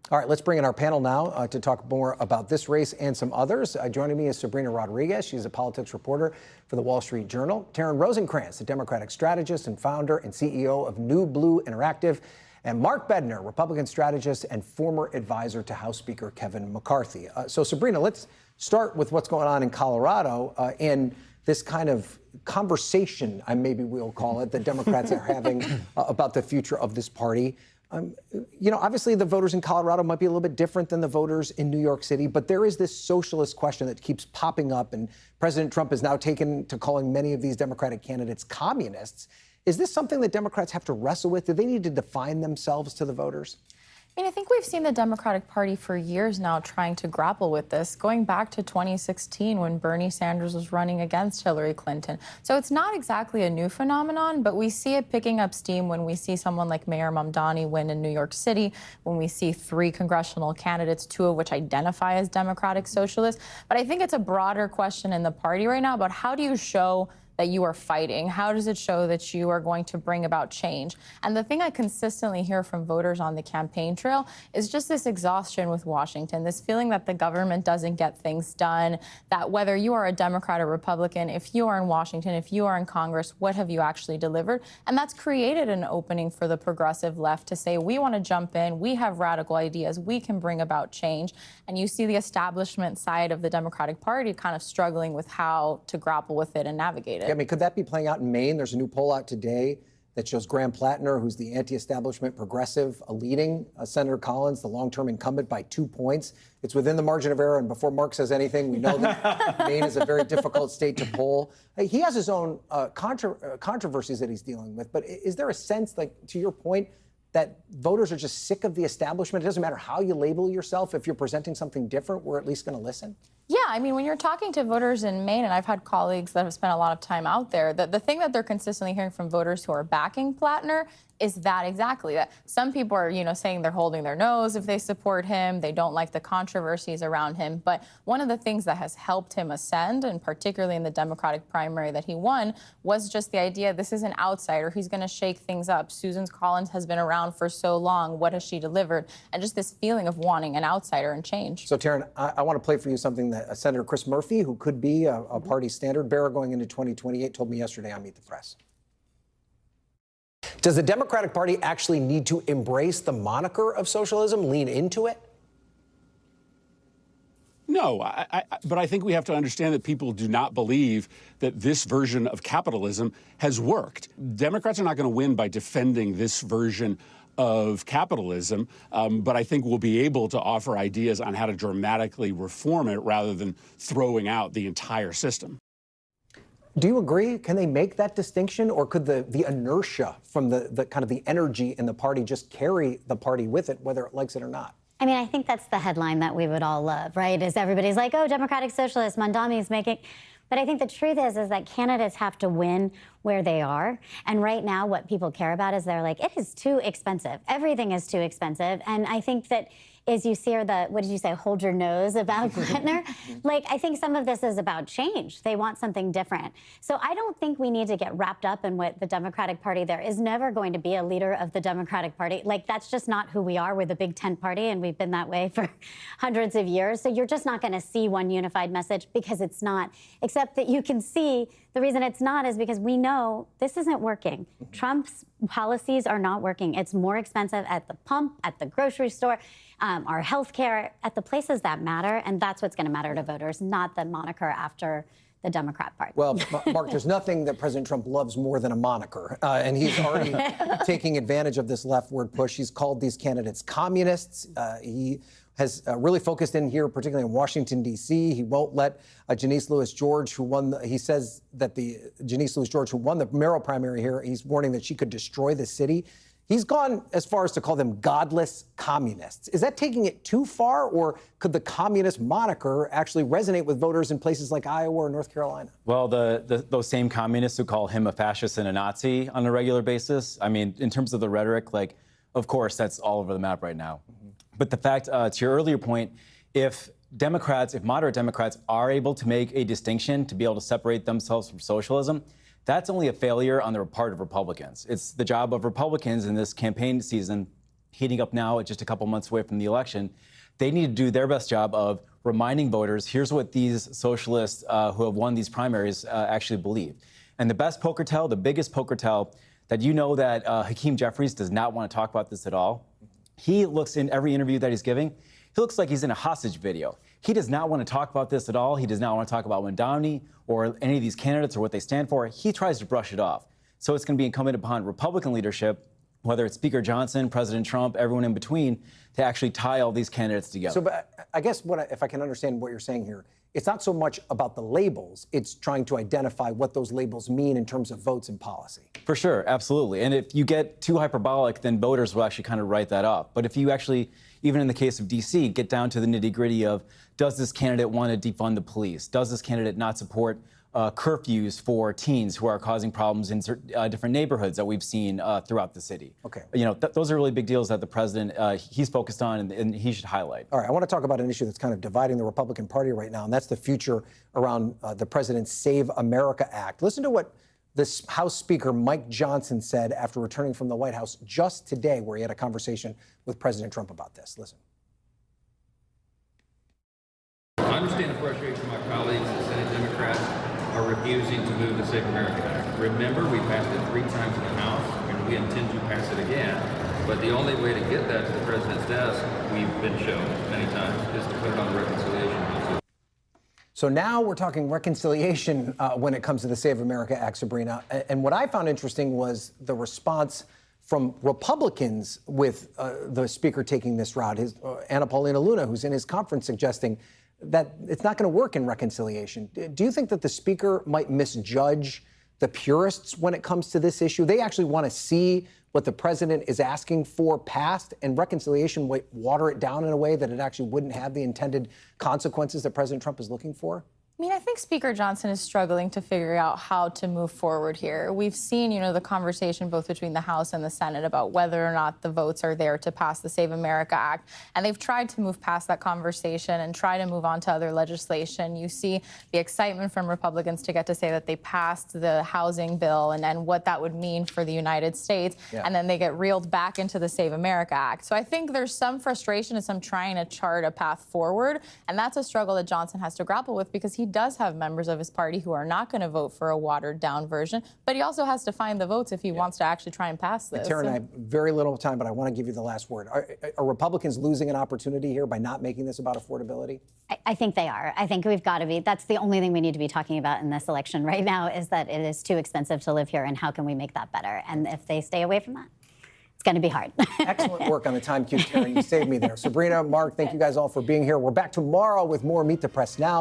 All right, let's bring in our panel now to talk more about this race and some others. Joining me is Sabrina Rodriguez. She's a politics reporter for the Wall Street Journal. Taryn Rosenkrantz, the Democratic strategist and founder and CEO of New Blue Interactive. And Mark Bednar, Republican strategist and former advisor to House Speaker Kevin McCarthy. So, Sabrina, let's start with what's going on in Colorado and this kind of conversation, maybe we'll call it, that Democrats are having about the future of this party. Obviously the voters in Colorado might be a little bit different than the voters in New York City, but there is this socialist question that keeps popping up, and President Trump has now taken to calling many of these Democratic candidates communists. Is this something that Democrats have to wrestle with? Do they need to define themselves to the voters? I think we've seen the Democratic Party for years now trying to grapple with this, going back to 2016 when Bernie Sanders was running against Hillary Clinton. So it's not exactly a new phenomenon, but we see it picking up steam when we see someone like Mayor Mamdani win in New York City, when we see 3 congressional candidates, 2 of which identify as Democratic Socialists. But I think it's a broader question in the party right now about how do you show that you are fighting? How does it show that you are going to bring about change? And the thing I consistently hear from voters on the campaign trail is just this exhaustion with Washington, this feeling that the government doesn't get things done, that whether you are a Democrat or Republican, if you are in Washington, if you are in Congress, what have you actually delivered? And that's created an opening for the progressive left to say, we want to jump in, we have radical ideas, we can bring about change. And you see the establishment side of the Democratic Party kind of struggling with how to grapple with it and navigate it. I mean, could that be playing out in Maine? There's a new poll out today that shows Graham Plattner, who's the anti-establishment progressive, leading Senator Collins, the long-term incumbent, by 2 points. It's within the margin of error, and before Mark says anything, we know that Maine is a very difficult state to poll. He has his own controversies that he's dealing with, but is there a sense, like, to your point, that voters are just sick of the establishment? It doesn't matter how you label yourself. If you're presenting something different, we're at least going to listen? Yeah, I mean, when you're talking to voters in Maine, and I've had colleagues that have spent a lot of time out there, the thing that they're consistently hearing from voters who are backing Plattner is that exactly, that some people are, saying they're holding their nose if they support him, they don't like the controversies around him. But one of the things that has helped him ascend, and particularly in the Democratic primary that he won, was just the idea this is an outsider. He's going to shake things up. Susan Collins has been around for so long. What has she delivered? And just this feeling of wanting an outsider and change. So, Taryn, I want to play for you something that Senator Chris Murphy, who could be a party standard bearer going into 2028, told me yesterday on Meet the Press. Does the Democratic Party actually need to embrace the moniker of socialism, lean into it? No, but I think we have to understand that people do not believe that this version of capitalism has worked. Democrats are not going to win by defending this version of capitalism, but I think we'll be able to offer ideas on how to dramatically reform it rather than throwing out the entire system. Do you agree? Can they make that distinction, or could the inertia from the kind of the energy in the party just carry the party with it, whether it likes it or not? I mean, I think that's the headline that we would all love, right? Is everybody's like, oh, Democratic Socialist, Mamdani's making. But I think the truth is that candidates have to win where they are. And right now, what people care about is they're like, it is too expensive. Everything is too expensive. And I think that is you see what did you say, hold your nose about Bednar? Like, I think some of this is about change. They want something different. So I don't think we need to get wrapped up in what the Democratic Party, there is never going to be a leader of the Democratic Party. Like, that's just not who we are. We're the big tent party, and we've been that way for hundreds of years. So you're just not going to see one unified message, because it's not, except that you can see the reason it's not is because we know this isn't working. Trump's policies are not working. It's more expensive at the pump, at the grocery store, our health care, at the places that matter. And that's what's going to matter to voters, not the moniker after the Democrat Party. Well, Mark, there's nothing that President Trump loves more than a moniker. And he's already taking advantage of this leftward push. He's called these candidates communists. He has really focused in here, particularly in Washington, D.C. He won't let Janice Lewis-George, who won, he says that Janice Lewis-George, who won the mayoral primary here, he's warning that she could destroy the city. He's gone as far as to call them godless communists. Is that taking it too far, or could the communist moniker actually resonate with voters in places like Iowa or North Carolina? Well, those same communists who call him a fascist and a Nazi on a regular basis, I mean, in terms of the rhetoric, like, of course, that's all over the map right now. But the fact, to your earlier point, if moderate Democrats are able to make a distinction to be able to separate themselves from socialism, that's only a failure on the part of Republicans. It's the job of Republicans in this campaign season heating up now, just a couple months away from the election. They need to do their best job of reminding voters, here's what these socialists who have won these primaries actually believe. And the best poker tell, the biggest poker tell, that you know that Hakeem Jeffries does not want to talk about this at all. He looks in every interview that he's giving, he looks like he's in a hostage video. He does not want to talk about this at all. He does not want to talk about Mamdani or any of these candidates or what they stand for. He tries to brush it off. So it's going to be incumbent upon Republican leadership, whether it's Speaker Johnson, President Trump, everyone in between, to actually tie all these candidates together. So, but I guess if I can understand what you're saying here, it's not so much about the labels, it's trying to identify what those labels mean in terms of votes and policy. For sure, absolutely. And if you get too hyperbolic, then voters will actually kind of write that off. But if you actually, even in the case of D.C., get down to the nitty-gritty of, does this candidate want to defund the police? Does this candidate not support curfews for teens who are causing problems in different neighborhoods that we've seen throughout the city? Okay. You know, those are really big deals that the president, he's focused on and he should highlight. All right, I want to talk about an issue that's kind of dividing the Republican Party right now, and that's the future around the president's Save America Act. Listen to what this House Speaker Mike Johnson said after returning from the White House just today, where he had a conversation with President Trump about this. Listen. I understand the frustration of my colleagues, the Senate Democrats, are refusing to move the Save America Act. Remember, we passed it 3 times in the House, and we intend to pass it again. But the only way to get that to the president's desk, we've been shown many times, is to put it on the reconciliation bill. So now we're talking reconciliation when it comes to the Save America Act, Sabrina. And what I found interesting was the response from Republicans with the speaker taking this route. Anna Paulina Luna, who's in his conference, suggesting that it's not going to work in reconciliation. Do you think that the speaker might misjudge the purists when it comes to this issue? They actually want to see what the president is asking for passed, and reconciliation might water it down in a way that it actually wouldn't have the intended consequences that President Trump is looking for? I mean, I think Speaker Johnson is struggling to figure out how to move forward here. We've seen, the conversation both between the House and the Senate about whether or not the votes are there to pass the Save America Act. And they've tried to move past that conversation and try to move on to other legislation. You see the excitement from Republicans to get to say that they passed the housing bill and what that would mean for the United States. Yeah. And then they get reeled back into the Save America Act. So I think there's some frustration and some trying to chart a path forward. And that's a struggle that Johnson has to grapple with, because he does have members of his party who are not going to vote for a watered-down version, but he also has to find the votes if he wants to actually try and pass this. Tara and I have very little time, but I want to give you the last word. Are Republicans losing an opportunity here by not making this about affordability? I think they are. I think we've got to be. That's the only thing we need to be talking about in this election right now, is that it is too expensive to live here, and how can we make that better? And if they stay away from that, it's going to be hard. Excellent work on the time cue, Taryn. You saved me there. Sabrina, Mark, thank you guys all for being here. We're back tomorrow with more Meet the Press Now.